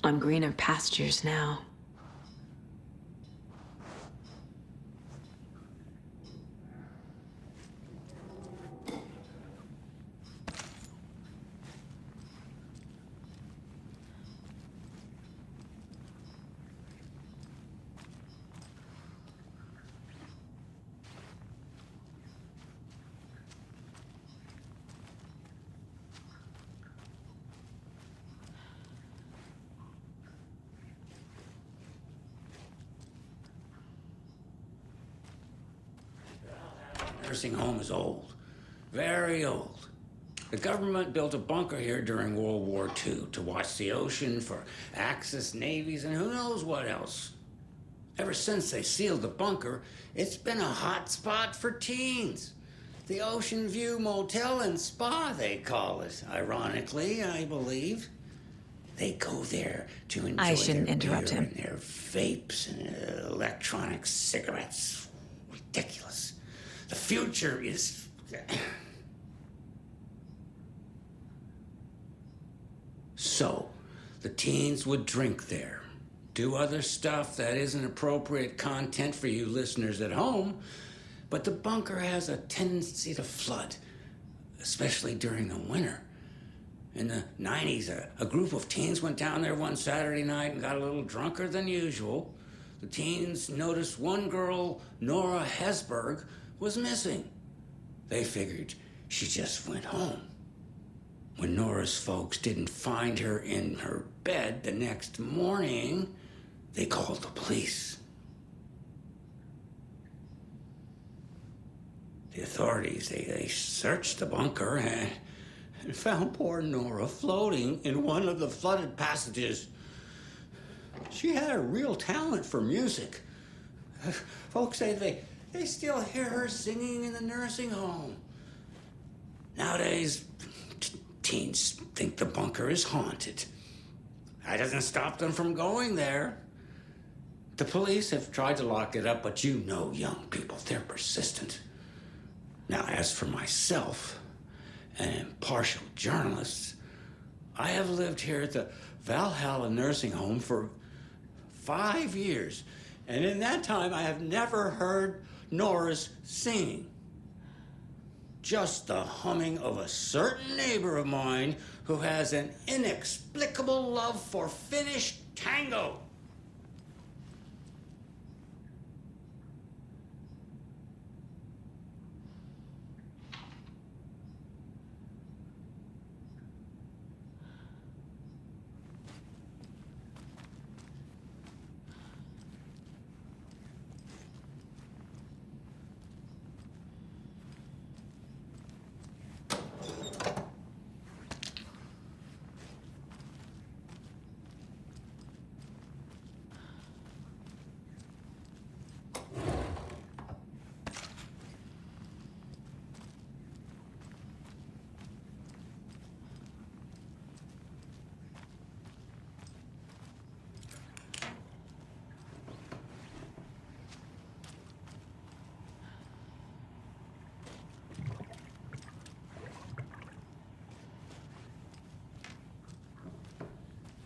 on greener pastures now. Nursing home is old, very old. The government built a bunker here during World War II to watch the ocean for Axis navies and who knows what else. Ever since they sealed the bunker, it's been a hot spot for teens. The Ocean View Motel and Spa, they call it, ironically, I believe. They go there to enjoy I shouldn't their interrupt beer him. and their vapes and electronic cigarettes. Ridiculous. The future is... So, the teens would drink there, do other stuff that isn't appropriate content for you listeners at home, but the bunker has a tendency to flood, especially during the winter. In the 90s, a group of teens went down there one Saturday night and got a little drunker than usual. The teens noticed one girl, Nora Hesberg, was missing. They figured she just went home. When Nora's folks didn't find her in her bed the next morning, they called the police. The authorities, they searched the bunker and found poor Nora floating in one of the flooded passages. She had a real talent for music. Folks say they still hear her singing in the nursing home. Nowadays, teens think the bunker is haunted. That doesn't stop them from going there. The police have tried to lock it up, but you know young people, they're persistent. Now, as for myself, an impartial journalist, I have lived here at the Valhalla Nursing Home for 5 years, and in that time I have never heard Nora's singing. Just the humming of a certain neighbor of mine who has an inexplicable love for Finnish tango.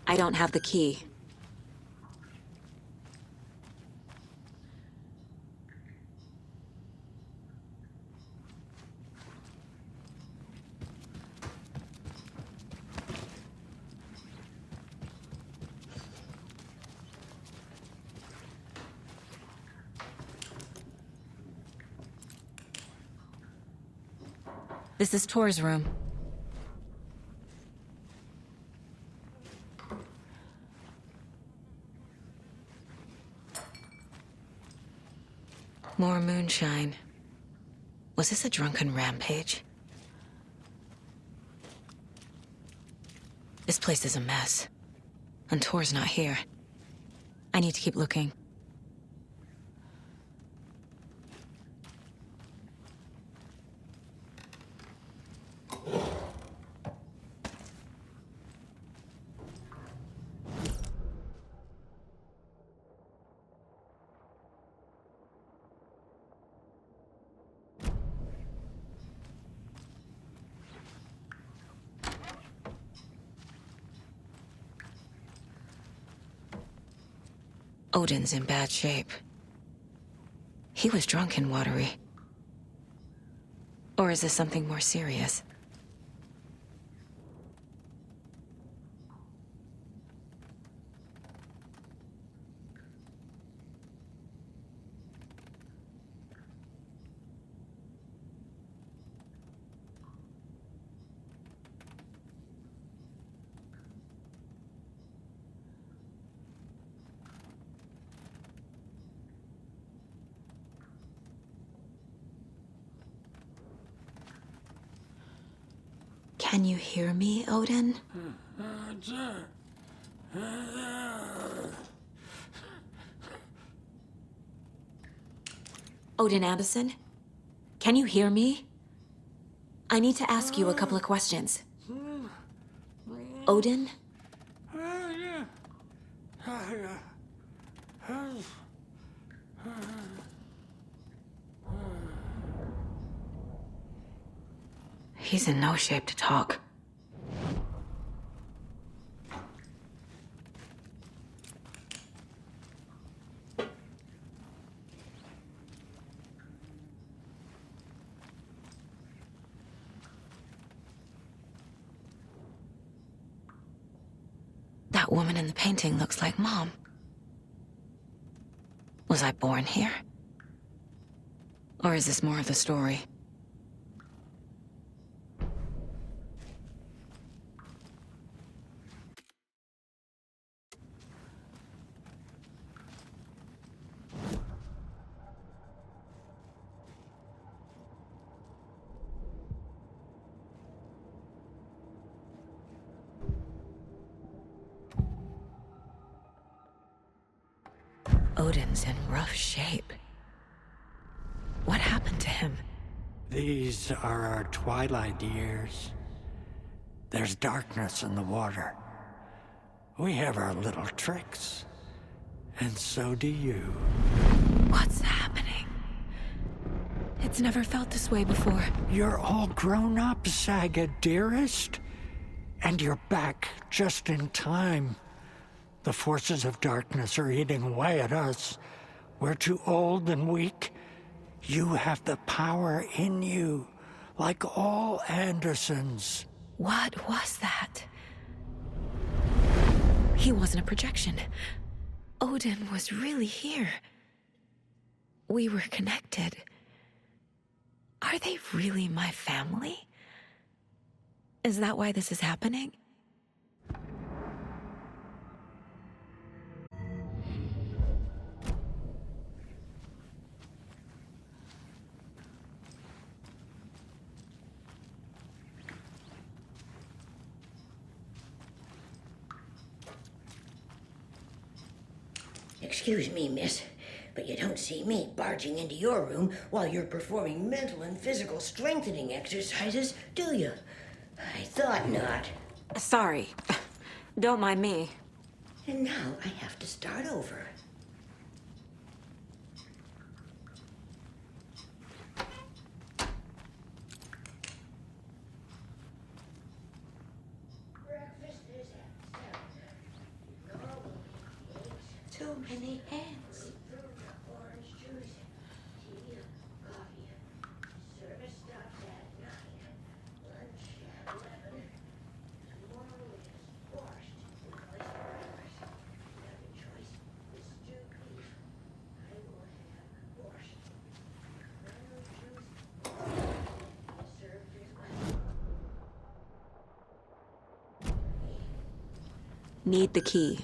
I don't have the key. This is Tor's room. More moonshine. Was this a drunken rampage? This place is a mess. And Tor's not here. I need to keep looking. Odin's in bad shape. He was drunk and watery. Or is this something more serious? Can you hear me, Odin? Odin Anderson? Can you hear me? I need to ask you a couple of questions. Odin? He's in no shape to talk. That woman in the painting looks like Mom. Was I born here? Or is this more of the story? Odin's in rough shape. What happened to him? These are our twilight years. There's darkness in the water. We have our little tricks. And so do you. What's happening? It's never felt this way before. You're all grown up, Saga, dearest. And you're back just in time. The forces of darkness are eating away at us. We're too old and weak. You have the power in you, like all Andersons. What was that? He wasn't a projection. Odin was really here. We were connected. Are they really my family? Is that why this is happening? Excuse me, miss, but you don't see me barging into your room while you're performing mental and physical strengthening exercises, do you? I thought not. Sorry. Don't mind me. And now I have to start over. Breakfast is at 7. Too many hands. Orange juice, tea, coffee. Service stops at 9. Lunch at 11. Tomorrow is borscht with oyster crackers. You have a choice with stewed beef. I will have borscht. Orange juice is served as well. Need the key.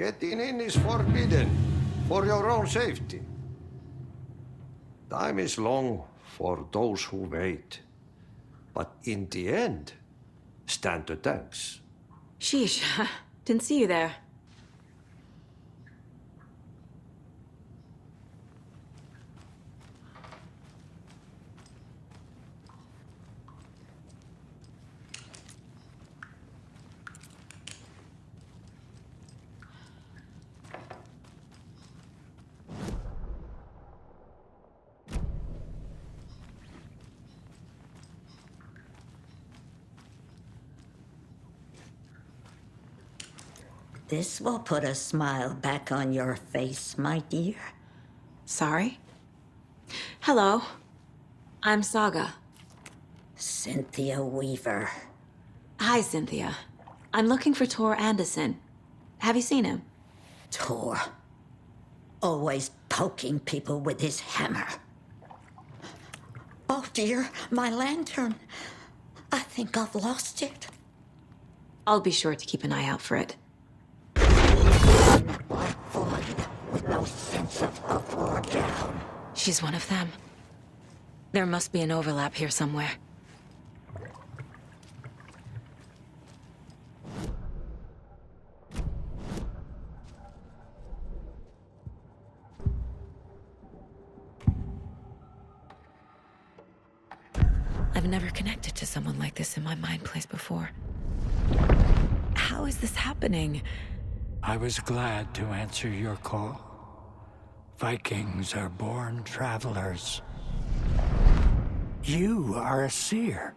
Getting in is forbidden, for your own safety. Time is long for those who wait. But in the end, stand the thanks. Sheesh, didn't see you there. This will put a smile back on your face, my dear. Sorry? Hello. I'm Saga. Cynthia Weaver. Hi, Cynthia. I'm looking for Tor Anderson. Have you seen him? Tor. Always poking people with his hammer. Oh dear, my lantern. I think I've lost it. I'll be sure to keep an eye out for it. Black void with no sense of up or down. She's one of them. There must be an overlap here somewhere. I've never connected to someone like this in my mind place before. How is this happening? I was glad to answer your call. Vikings are born travelers. You are a seer.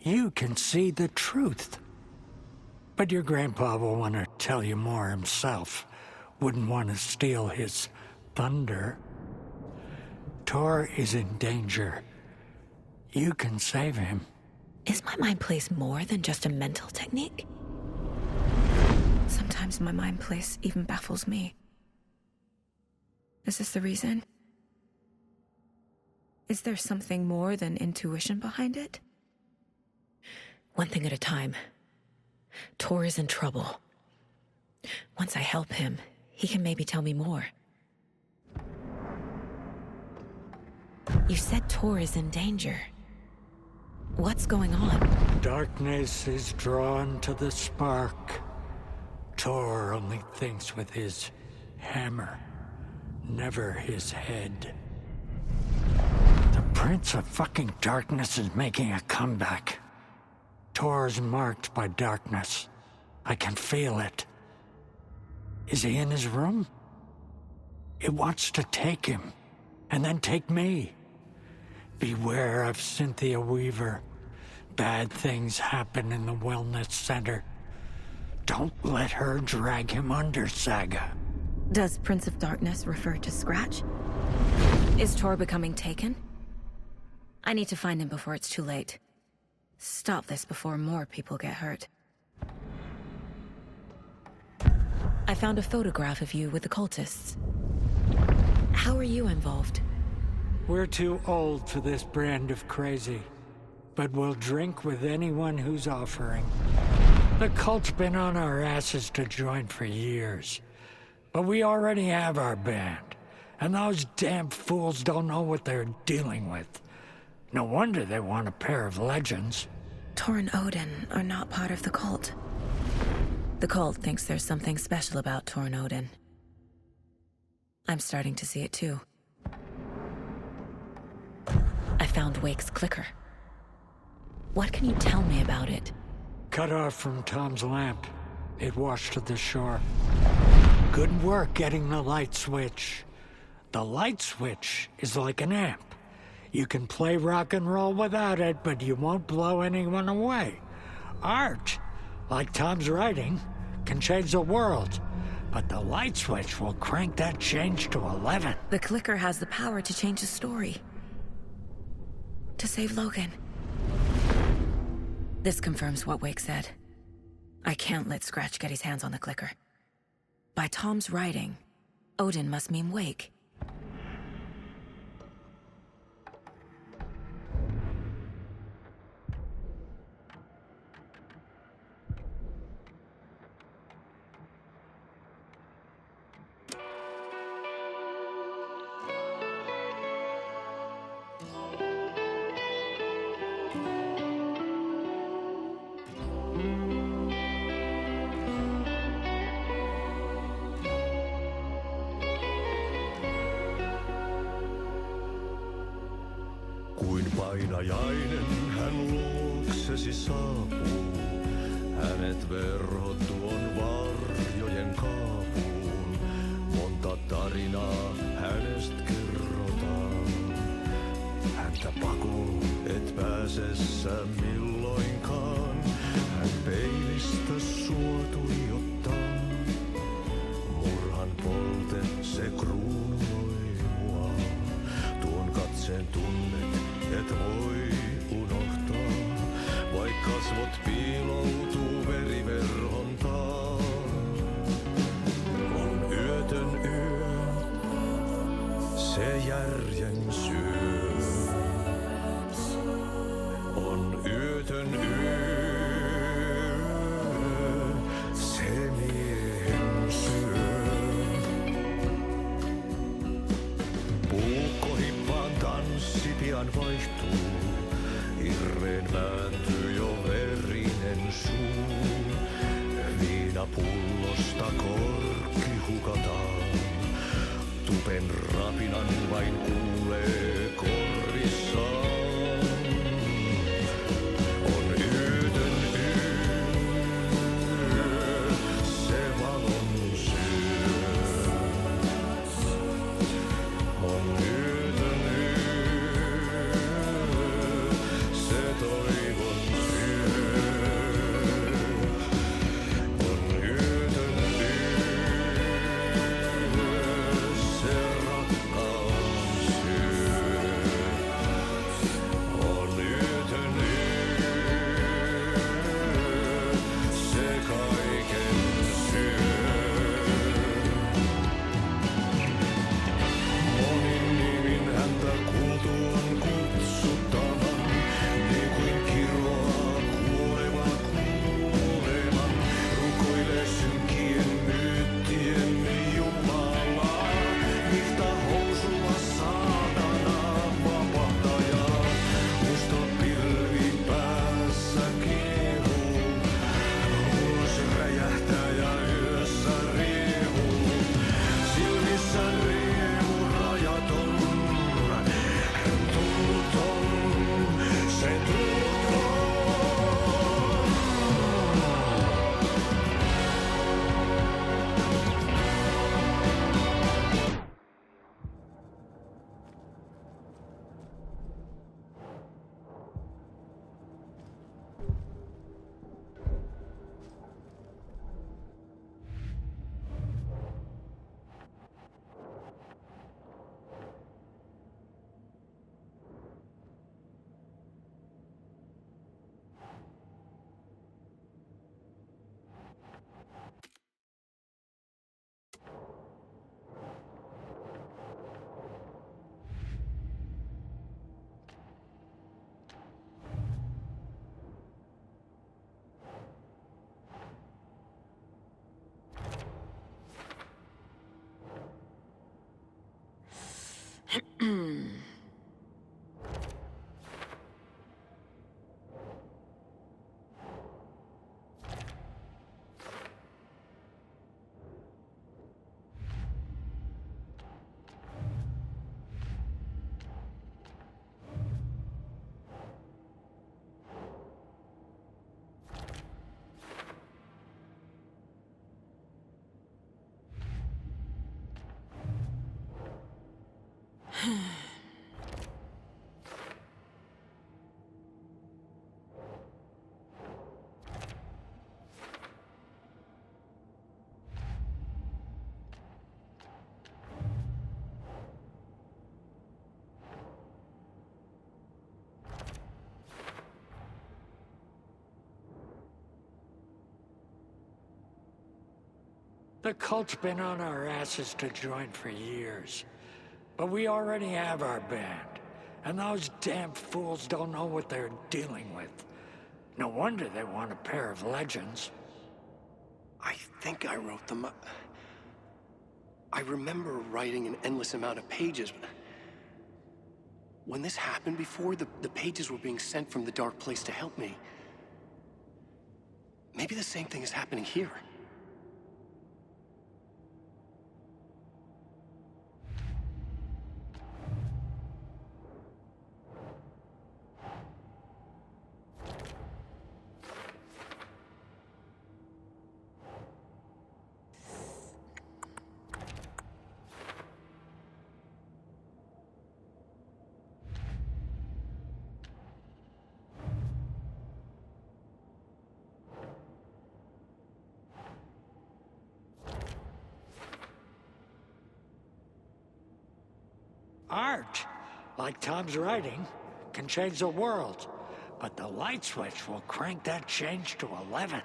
You can see the truth. But your grandpa will want to tell you more himself. Wouldn't want to steal his thunder. Tor is in danger. You can save him. Is my mind place more than just a mental technique? Sometimes my mind place even baffles me. Is this the reason? Is there something more than intuition behind it? One thing at a time. Tor is in trouble. Once I help him, he can maybe tell me more. You said Tor is in danger. What's going on? Darkness is drawn to the spark. Tor only thinks with his hammer, never his head. The Prince of fucking Darkness is making a comeback. Tor's marked by darkness. I can feel it. Is he in his room? It wants to take him, and then take me. Beware of Cynthia Weaver. Bad things happen in the wellness center. Don't let her drag him under, Saga. Does Prince of Darkness refer to Scratch? Is Tor becoming taken? I need to find him before it's too late. Stop this before more people get hurt. I found a photograph of you with the cultists. How are you involved? We're too old for this brand of crazy, but we'll drink with anyone who's offering. The cult's been on our asses to join for years, but we already have our band, and those damn fools don't know what they're dealing with. No wonder they want a pair of legends. Tor and Odin are not part of the cult. The cult thinks there's something special about Tor and Odin. I'm starting to see it too. I found Wake's clicker. What can you tell me about it? Cut off from Tom's lamp. It washed to the shore. Good work getting the light switch. The light switch is like an amp. You can play rock and roll without it, but you won't blow anyone away. Art, like Tom's writing, can change the world, but the light switch will crank that change to 11. The clicker has the power to change the story. To save Logan. This confirms what Wake said. I can't let Scratch get his hands on the clicker. By Tom's writing, Odin must mean Wake. Painajainen hän luoksesi saapuu, hänet verhot tuon varjojen kaapuun. Monta tarinaa hänestä kerrotaan, häntä pakoon et pääse sä milloinkaan. Hän peilistä sua tuijottaa, murhan polte se kruunui mua. Tuon katseen tunnet et voi unohtaa, vaik kasvot piiloutuu veriverhon taa. On yötön yö, se järjen syö. On yötön yö, se miehen syö. Puukkohippaan tanssi pian vaihtuu, hirveen vääntyy jo verinen suu. Viinapullosta korkki hukataan, tupen rapinan vain kuulee korvissaan. On yötön yö, se valon syö. On yötön yö, se toivon syö. On yötön yö, se rakkaus syö. On yötön yö, se kaiken syö. Monin nimin häntä kuultuaan kutsuttavan, niin kuin kiroaa kuoleva kuoleman. Rukoilee synkien myyttien Jumalaa, vihta housulla saatana vapahtajaa. Musta pilvi päässä kiehuu, ulos räjähtää ja yössä riehuu. Silmissä riemu rajaton, hän tunnuton, se tunnuton. The cult's been on our asses to join for years. But we already have our band. And those damn fools don't know what they're dealing with. No wonder they want a pair of legends. I think I wrote them. I remember writing an endless amount of pages. When this happened before, the pages were being sent from the dark place to help me. Maybe the same thing is happening here. Art, like Tom's writing, can change the world, but the light switch will crank that change to 11.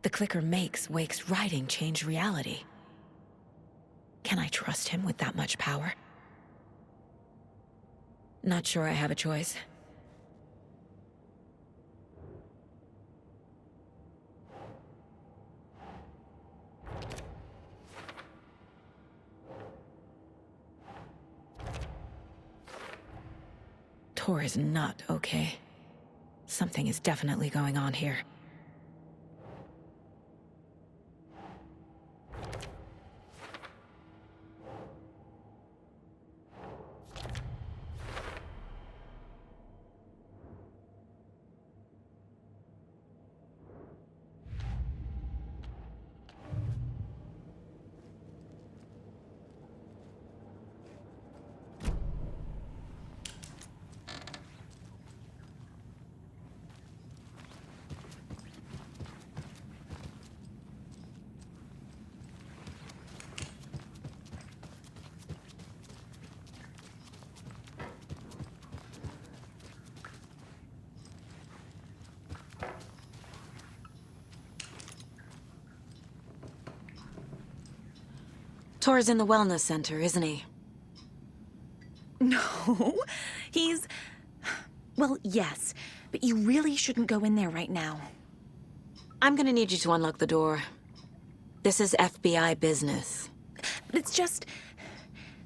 The clicker makes Wake's writing change reality. Can I trust him with that much power? Not sure I have a choice. Tor is not okay. Something is definitely going on here. Tor's in the wellness center, isn't he? No, he's... Well, yes, but you really shouldn't go in there right now. I'm gonna need you to unlock the door. This is FBI business. It's just...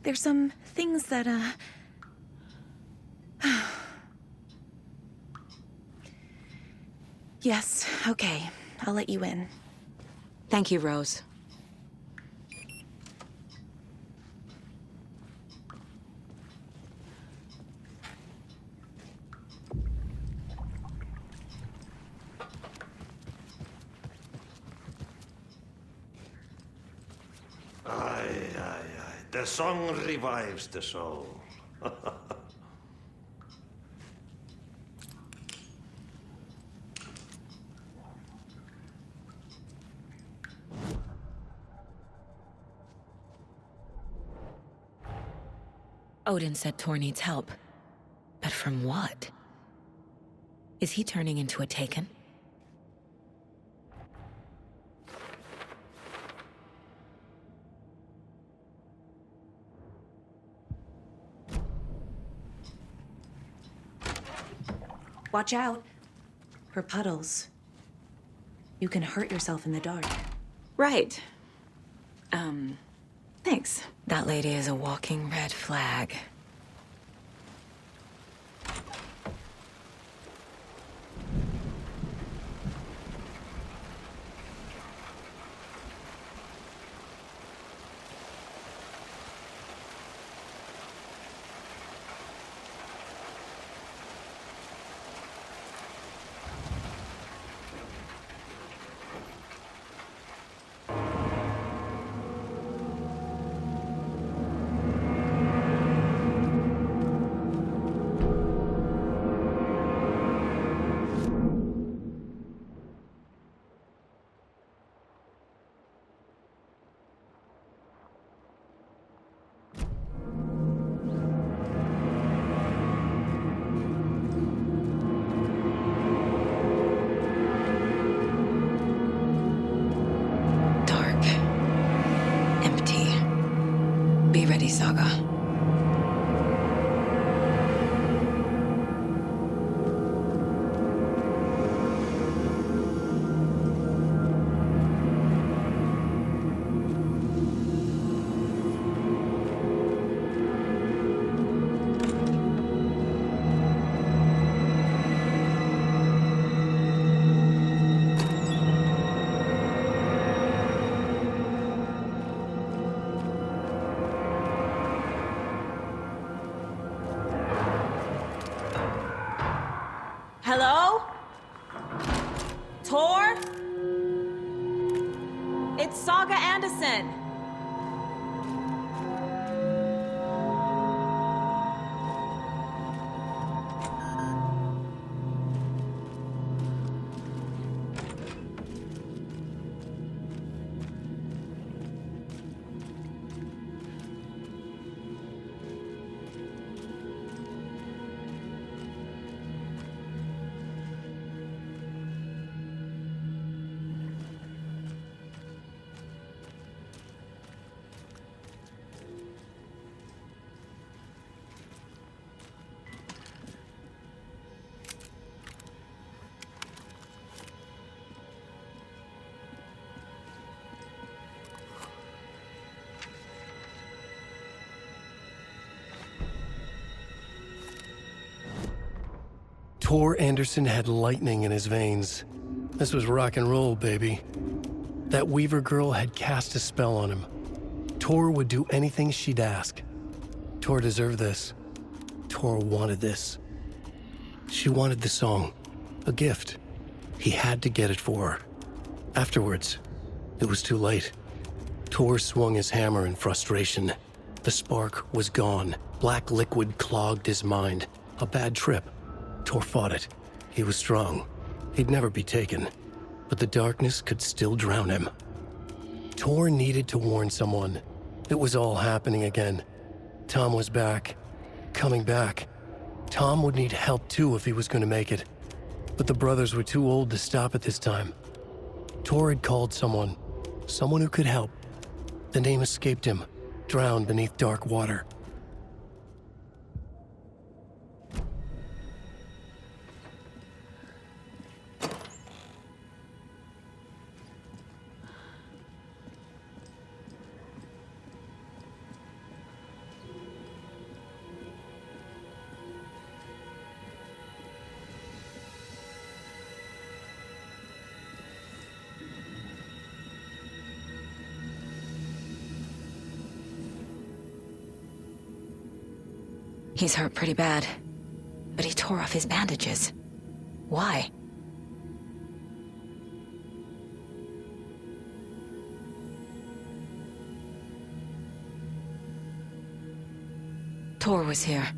There's some things that, Yes, okay. I'll let you in. Thank you, Rose. The song revives the soul. Odin said Tor needs help. But from what? Is he turning into a Taken? Watch out for puddles. You can hurt yourself in the dark. Right. Thanks. That lady is a walking red flag. Saga. Hello? Tor? It's Saga Anderson. Tor Anderson had lightning in his veins. This was rock and roll, baby. That Weaver girl had cast a spell on him. Tor would do anything she'd ask. Tor deserved this. Tor wanted this. She wanted the song, a gift. He had to get it for her. Afterwards, it was too late. Tor swung his hammer in frustration. The spark was gone. Black liquid clogged his mind. A bad trip. Tor fought it. He was strong. He'd never be taken. But the darkness could still drown him. Tor needed to warn someone. It was all happening again. Tom was back. Coming back. Tom would need help too if he was going to make it. But the brothers were too old to stop at this time. Tor had called someone. Someone who could help. The name escaped him, drowned beneath dark water. He's hurt pretty bad, but he tore off his bandages. Why? Tor was here.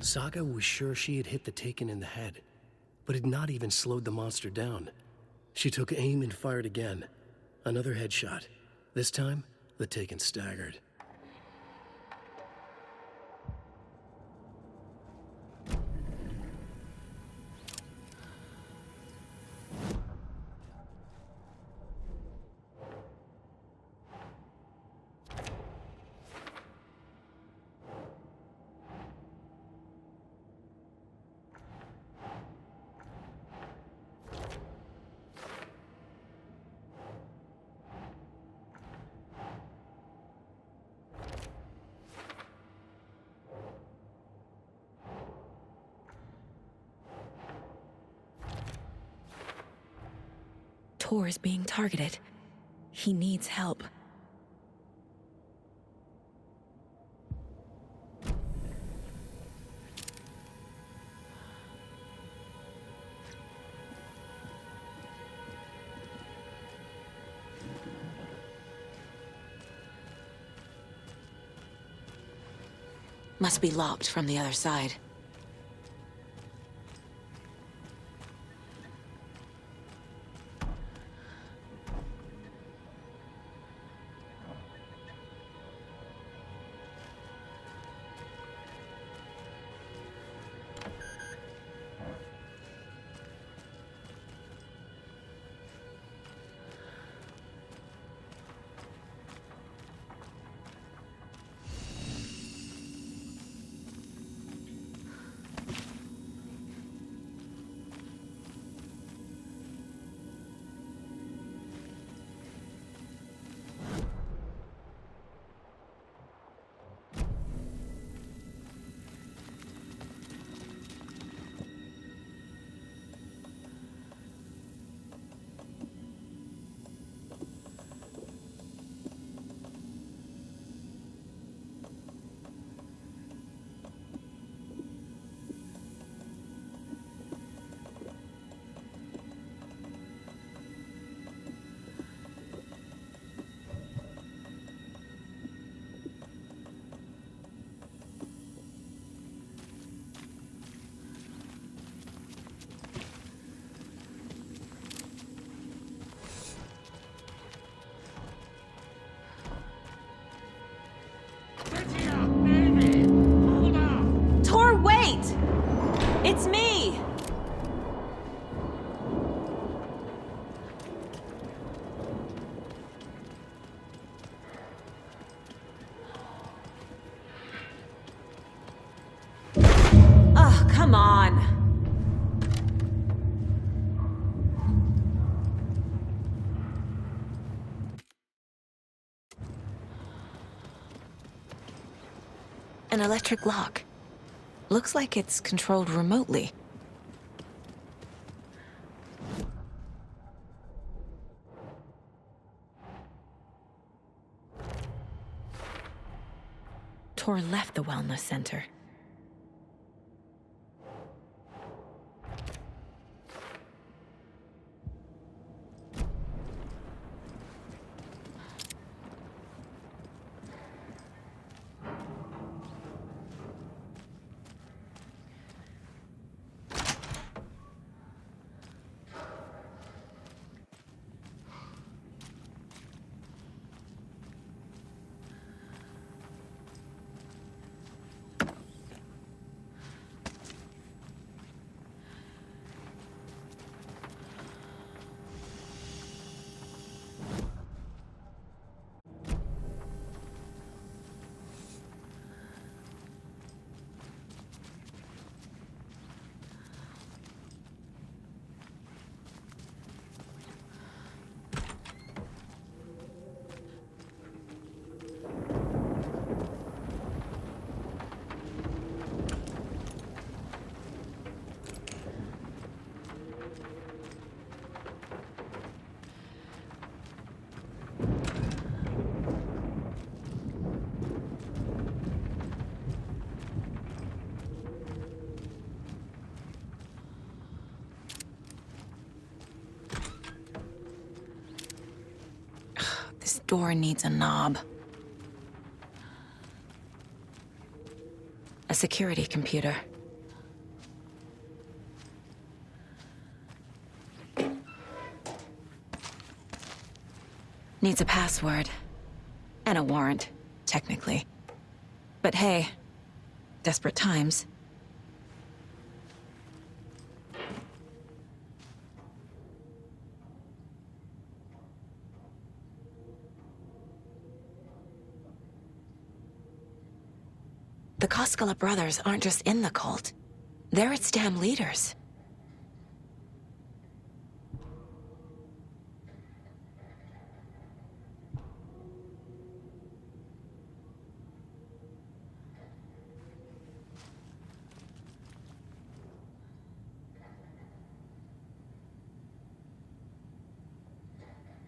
Saga was sure she had hit the Taken in the head, but had not even slowed the monster down. She took aim and fired again. Another headshot. This time, the Taken staggered. Tor is being targeted. He needs help. Must be locked from the other side. An electric lock. Looks like it's controlled remotely. Tor left the wellness center. This door needs a knob. A security computer. Needs a password. And a warrant, technically. But hey, desperate times. The Koskela brothers aren't just in the cult. They're its damn leaders.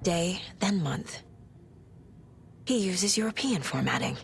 Day, then month. He uses European formatting.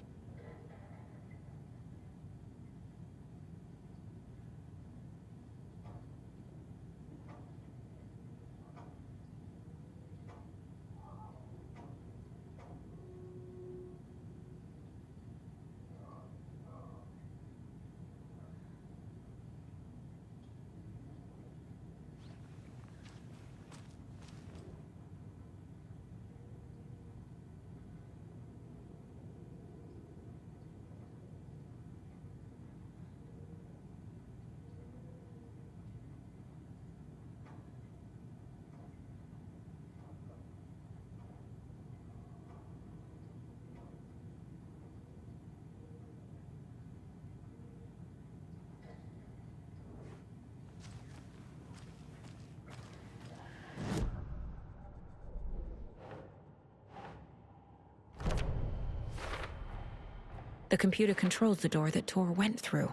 The computer controls the door that Tor went through.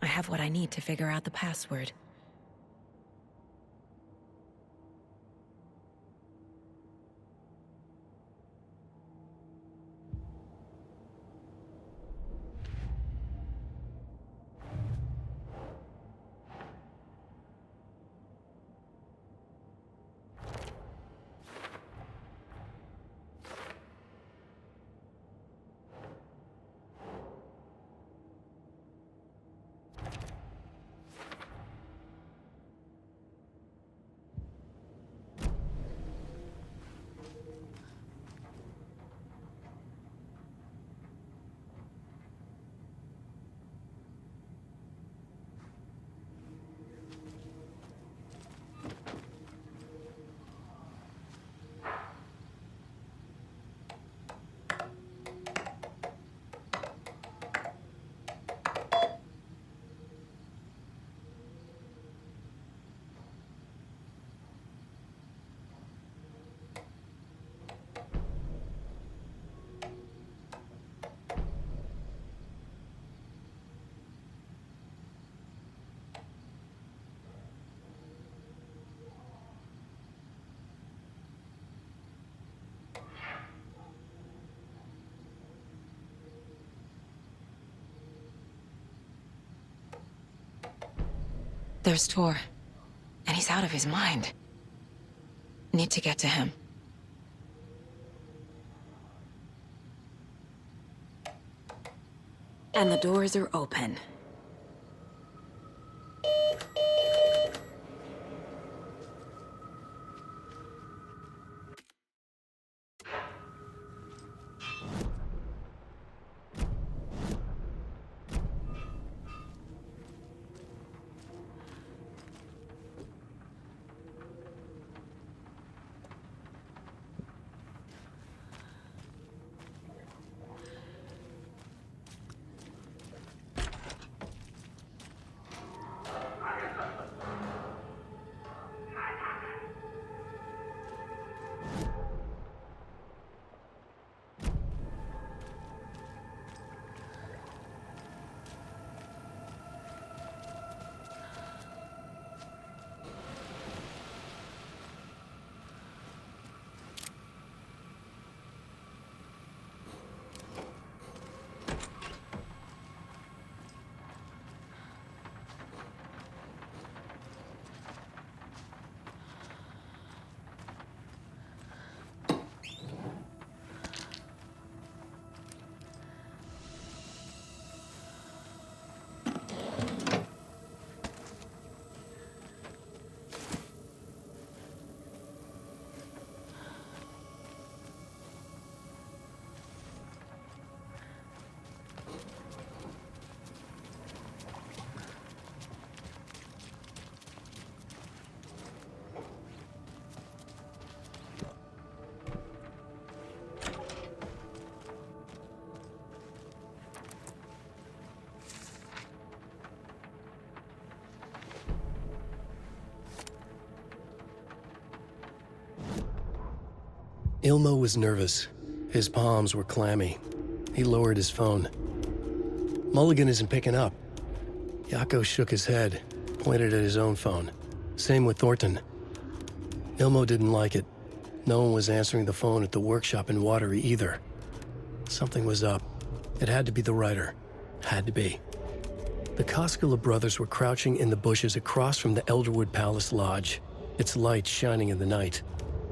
I have what I need to figure out the password. There's Tor. And he's out of his mind. Need to get to him. And the doors are open. Ilmo was nervous. His palms were clammy. He lowered his phone. Mulligan isn't picking up. Yako shook his head, pointed at his own phone. Same with Thornton. Ilmo didn't like it. No one was answering the phone at the workshop in Watery either. Something was up. It had to be the writer. Had to be. The Koskela brothers were crouching in the bushes across from the Elderwood Palace Lodge, its lights shining in the night.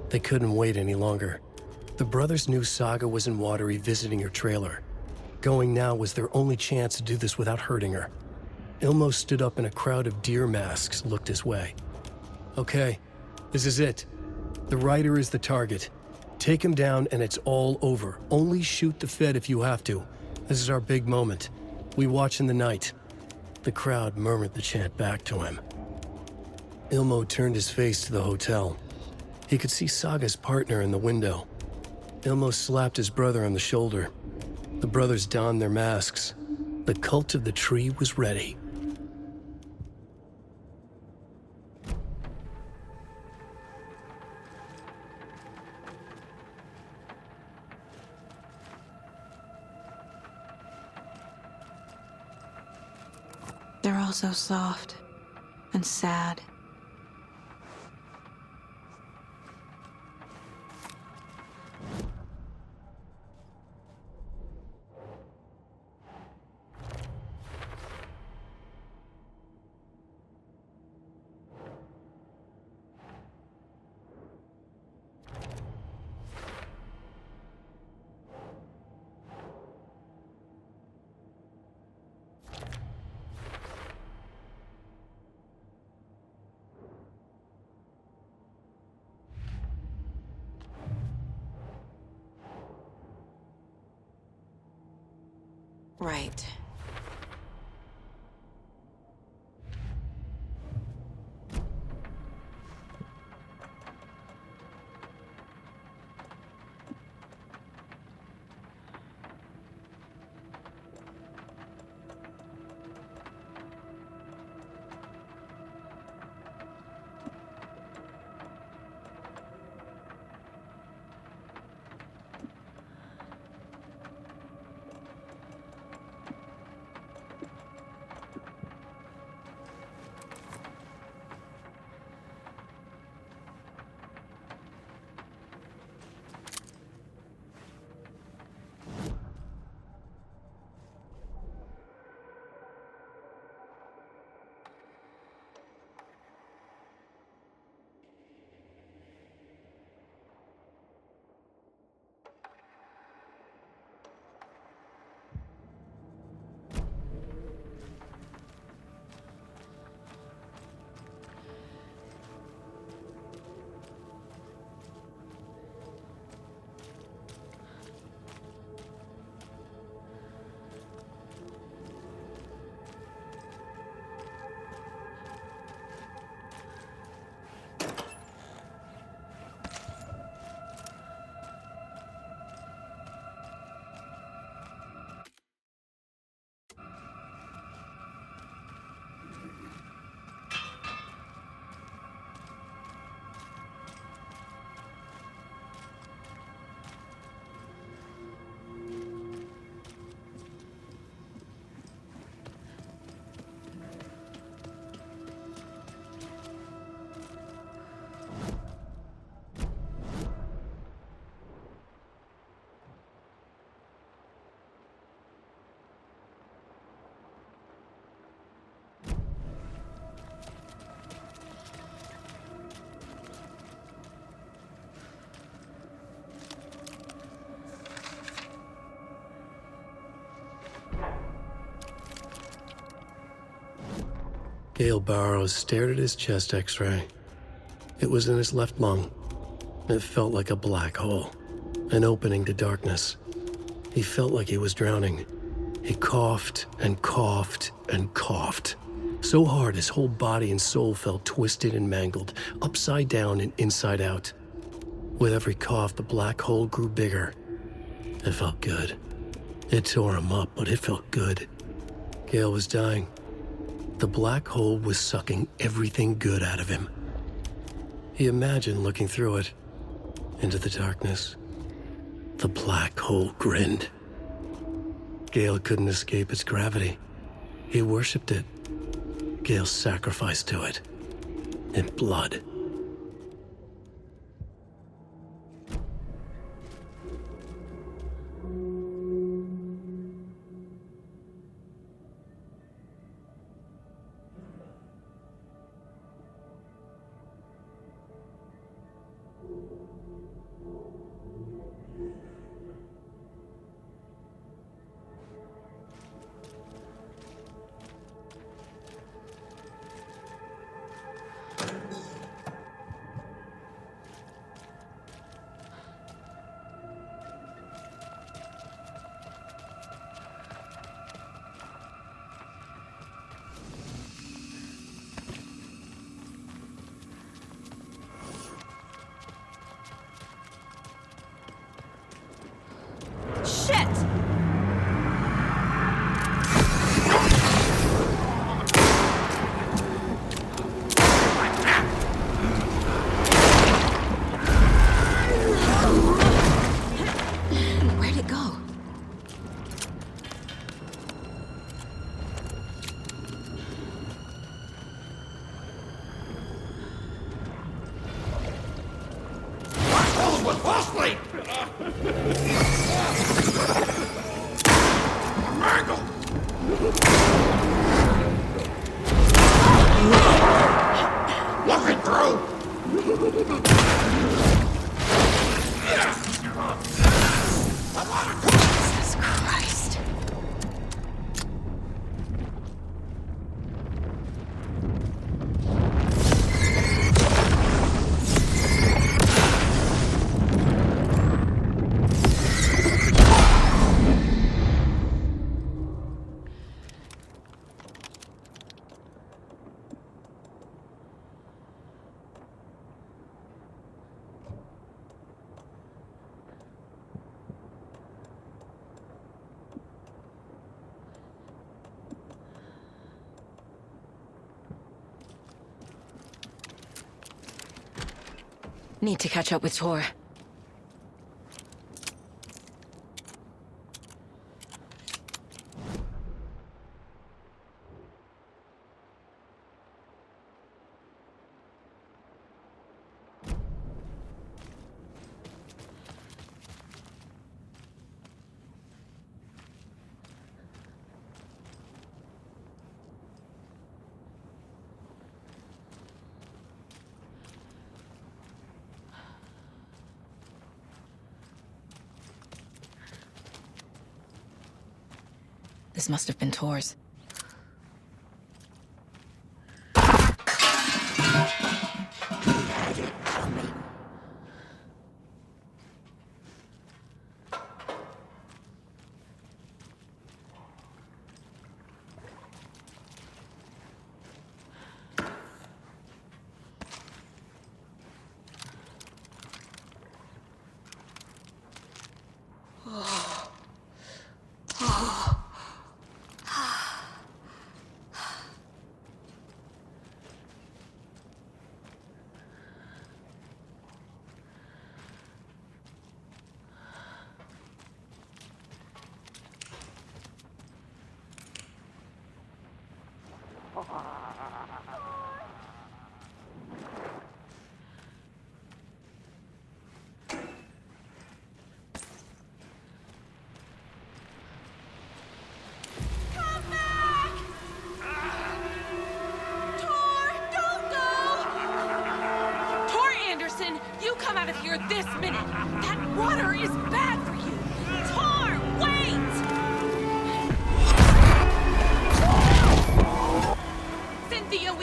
They couldn't wait any longer. The brothers knew Saga was in Watery visiting her trailer. Going now was their only chance to do this without hurting her. Ilmo stood up and a crowd of deer masks looked his way. Okay, this is it. The writer is the target. Take him down and it's all over. Only shoot the Fed if you have to. This is our big moment. We watch in the night. The crowd murmured the chant back to him. Ilmo turned his face to the hotel. He could see Saga's partner in the window. Ilmo slapped his brother on the shoulder. The brothers donned their masks. The cult of the tree was ready. They're all so soft and sad. Right. Gale Barrows stared at his chest x-ray. It was in his left lung. It felt like a black hole, an opening to darkness. He felt like he was drowning. He coughed and coughed and coughed. So hard his whole body and soul felt twisted and mangled, upside down and inside out. With every cough, the black hole grew bigger. It felt good. It tore him up, but it felt good. Gale was dying. The black hole was sucking everything good out of him. He imagined looking through it, into the darkness. The black hole grinned. Gale couldn't escape its gravity. He worshipped it. Gale sacrificed to it. In blood. Need to catch up with Tor. This must have been Tor's. This minute! That water is bad for you! Tor, wait! Cynthia,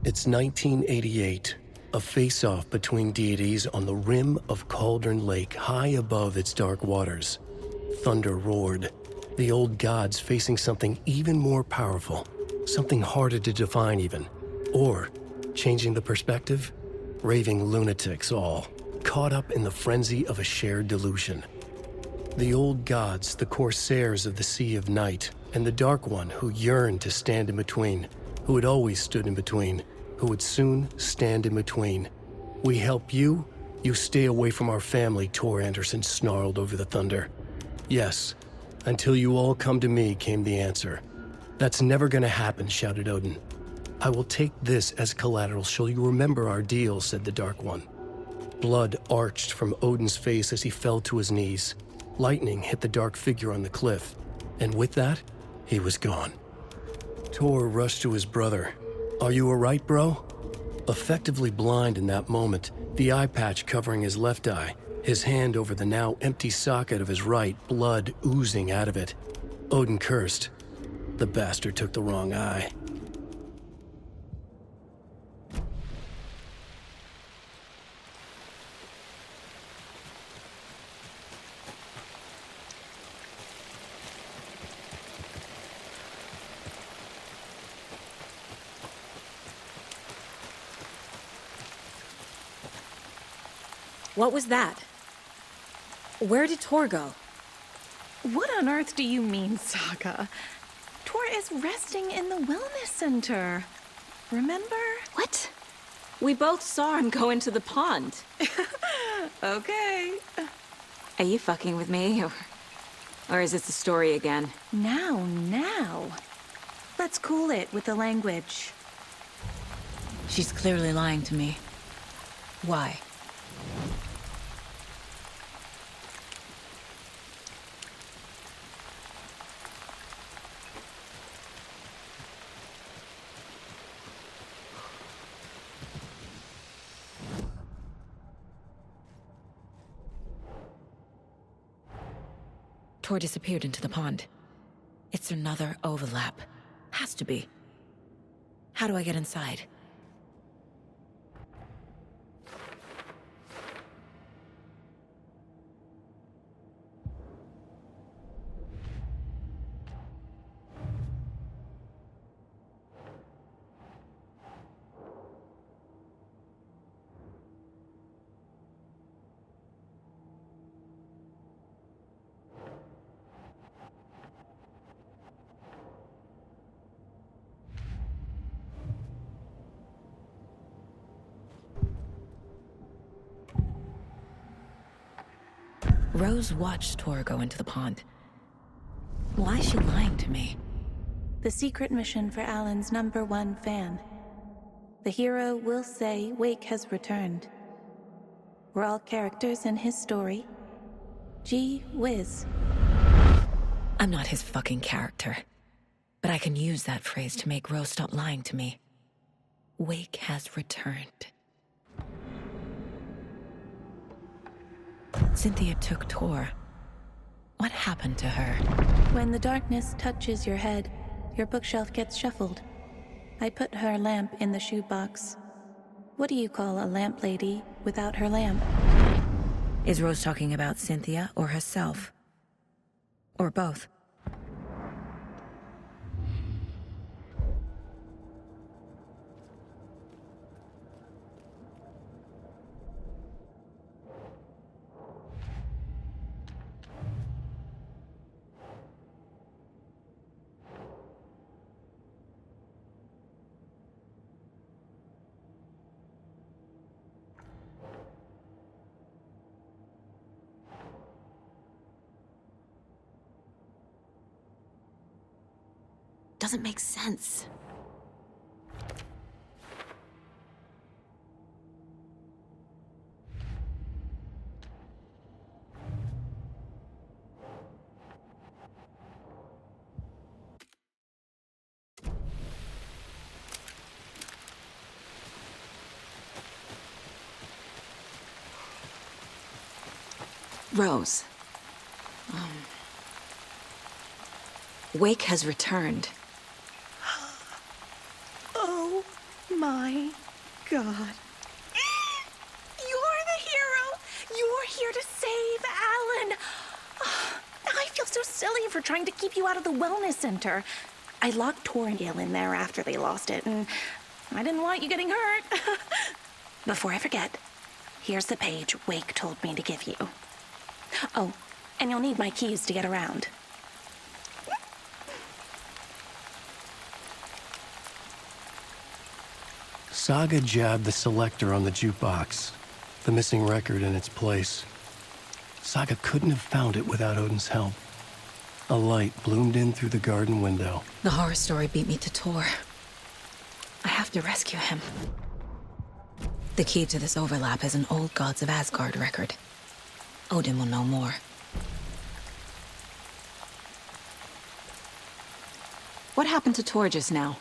It's 1988, a face-off between deities on the rim of Cauldron Lake, high above its dark waters. Thunder roared, the old gods facing something even more powerful, something harder to define even. Or, changing the perspective, raving lunatics all, caught up in the frenzy of a shared delusion. The old gods, the corsairs of the Sea of Night, and the Dark One who yearned to stand in between, who had always stood in between, who would soon stand in between. We help you, you stay away from our family, Tor Anderson snarled over the thunder. Yes, until you all come to me, came the answer. That's never gonna happen, shouted Odin. I will take this as collateral, shall you remember our deal, said the Dark One. Blood arched from Odin's face as he fell to his knees. Lightning hit the dark figure on the cliff, and with that, he was gone. Tor rushed to his brother. Are you all right, bro? Effectively blind in that moment, the eye patch covering his left eye, his hand over the now empty socket of his right, blood oozing out of it. Odin cursed. The bastard took the wrong eye. What was that? Where did Tor go? What on earth do you mean, Saga? Tor is resting in the wellness center. Remember? What? We both saw him go into the pond. Okay. Are you fucking with me? Or is this a story again? Now. Let's cool it with the language. She's clearly lying to me. Why? Tor disappeared into the pond. It's another overlap. Has to be. How do I get inside? Rose watched Tor go into the pond. Why is she lying to me? The secret mission for Alan's #1 fan. The hero will say Wake has returned. We're all characters in his story. Gee whiz. I'm not his fucking character. But I can use that phrase to make Rose stop lying to me. Wake has returned. Cynthia took Tor. What happened to her? When the darkness touches your head, your bookshelf gets shuffled. I put her lamp in the shoebox. What do you call a lamp lady without her lamp? Is Rose talking about Cynthia or herself? Or both? Doesn't make sense. Rose. Wake has returned. Oh my trying to keep you out of the wellness center. I locked Tor and Gale in there after they lost it, and I didn't want you getting hurt. Before I forget, here's the page Wake told me to give you. Oh, and you'll need my keys to get around. Saga jabbed the selector on the jukebox, the missing record in its place. Saga couldn't have found it without Odin's help. A light bloomed in through the garden window. The horror story beat me to Tor. I have to rescue him. The key to this overlap is an old Gods of Asgard record. Odin will know more. What happened to Tor just now?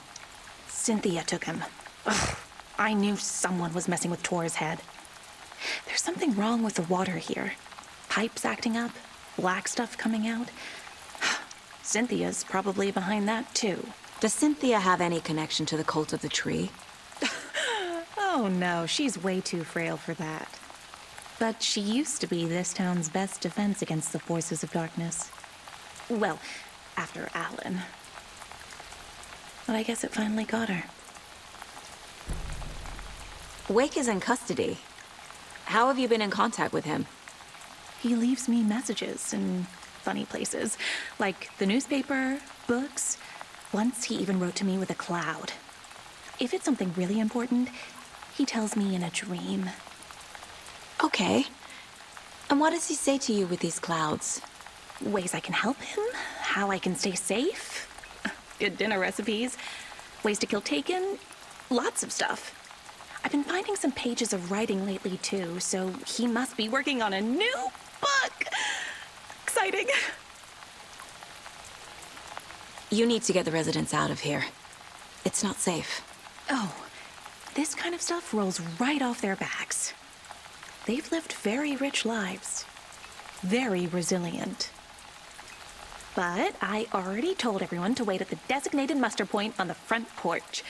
Cynthia took him. Ugh, I knew someone was messing with Tor's head. There's something wrong with the water here. Pipes acting up, black stuff coming out. Cynthia's probably behind that, too. Does Cynthia have any connection to the Cult of the Tree? Oh no, she's way too frail for that. But she used to be this town's best defense against the forces of darkness. Well, after Alan. But I guess it finally got her. Wake is in custody. How have you been in contact with him? He leaves me messages in funny places, like the newspaper, books. Once he even wrote to me with a cloud. If it's something really important, he tells me in a dream. Okay. And what does he say to you with these clouds? Ways I can help him, how I can stay safe, good dinner recipes, ways to kill Taken, lots of stuff. I've been finding some pages of writing lately too, so he must be working on a new book. Exciting. You need to get the residents out of here. It's not safe. Oh, this kind of stuff rolls right off their backs. They've lived very rich lives. Very resilient. But I already told everyone to wait at the designated muster point on the front porch.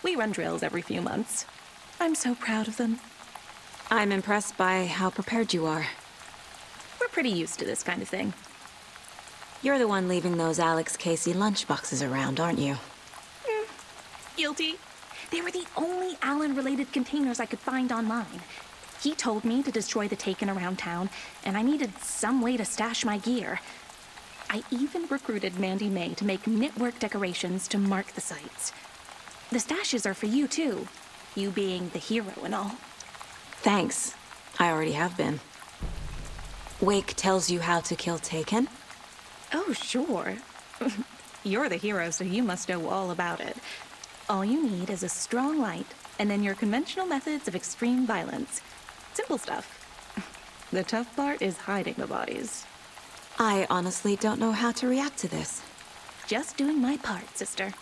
We run drills every few months. I'm so proud of them. I'm impressed by how prepared you are. We're pretty used to this kind of thing. You're the one leaving those Alex Casey lunchboxes around, aren't you? Guilty. They were the only Alan-related containers I could find online. He told me to destroy the Taken around town, and I needed some way to stash my gear. I even recruited Mandy May to make knitwork decorations to mark the sites. The stashes are for you, too. You being the hero and all. Thanks. I already have been. Wake tells you how to kill Taken? Oh, sure. You're the hero, so you must know all about it. All you need is a strong light, and then your conventional methods of extreme violence. Simple stuff. The tough part is hiding the bodies. I honestly don't know how to react to this. Just doing my part, sister.